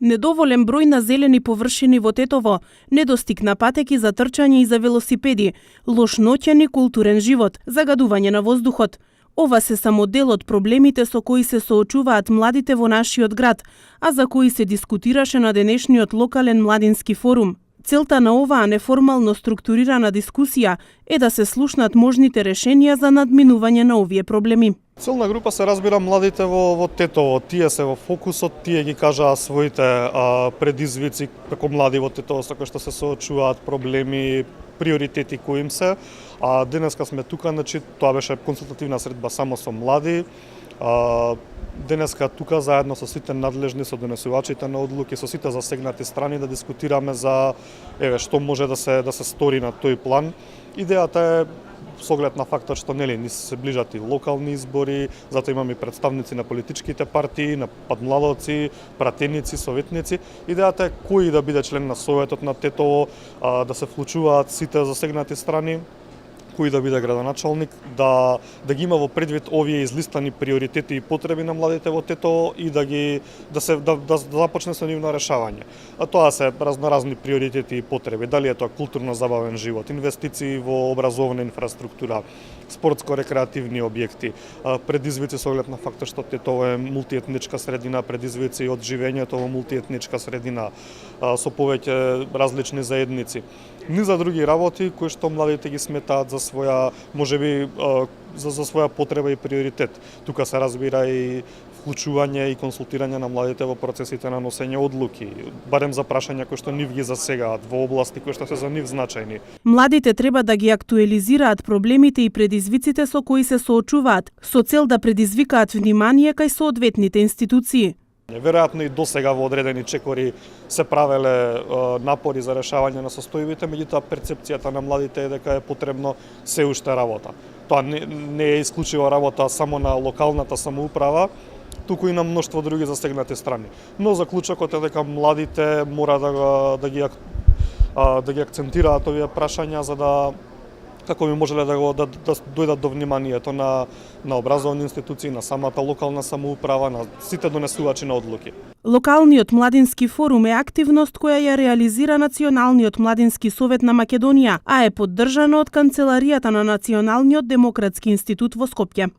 Недоволен број на зелени површини во Тетово, недостиг на патеки за трчање и за велосипеди, лош ноќен и културен живот, загадување на воздухот. Ова се само дел од проблемите со кои се соочуваат младите во нашиот град, а за кои се дискутираше на денешниот локален младински форум. Целта на оваа неформално структурирана дискусија е да се слушнат можните решенија за надминување на овие проблеми. Целна група се разбира младите во Тетово. Тие се во фокусот, тие ги кажаа своите предизвици како млади во Тетово, со кои што се соочуваат проблеми, приоритети кои им се. А денеска сме тука, значи тоа беше консултативна средба само со млади. Денеска тука заедно со сите надлежни, со донесувачите на одлуки, со сите засегнати страни да дискутираме за што може да се стори на тој план. Идејата е со оглед на фактот што ни се ближат и локални избори, затоа имаме представници на политичките партии, на падмладоци, пратеници, советници. Идејата е кој да биде член на Советот на Тетово, да се вклучуваат сите засегнати страни, кој да биде градоначалник, да ги има во предвид овие излистани приоритети и потреби на младите во Тетово и да започне со нивно решавање. А тоа се разноразни приоритети и потреби, дали е тоа културно-забавен живот, инвестиции во образовна инфраструктура, спортско-рекреативни објекти, предизвици со оглед на фактот што Тетово е мултиетничка средина, предизвици од живењето во мултиетничка средина со повеќе различни заедници. Ни за други работи кои што младите ги сметаат за своја, можеби за своја потреба и приоритет. Тука се разбира и вклучување и консултирање на младите во процесите на носење одлуки, барем за прашања кои што нив ги засегаат во области кои што се за нив значајни. Младите треба да ги актуелизираат проблемите и предизвиците со кои се соочуваат, со цел да предизвикаат внимание кај соодветните институции. Веројатно и досега во одредени чекори се правеле напори за решавање на состојбите, меѓутоа перцепцијата на младите е дека е потребно се уште работа. Тоа не е исклучива работа само на локалната самоуправа, туку и на мноштво други засегнати страни. Но заклучокот е дека младите мора да ги акцентираат овие прашања за да како би можеле да дојдат до вниманието на образовни институции, на самата локална самоуправа, на сите донесувачи на одлуки. Локалниот младински форум е активност која ја реализира Националниот младински совет на Македонија, а е поддржано од Канцеларијата на Националниот демократски институт во Скопје.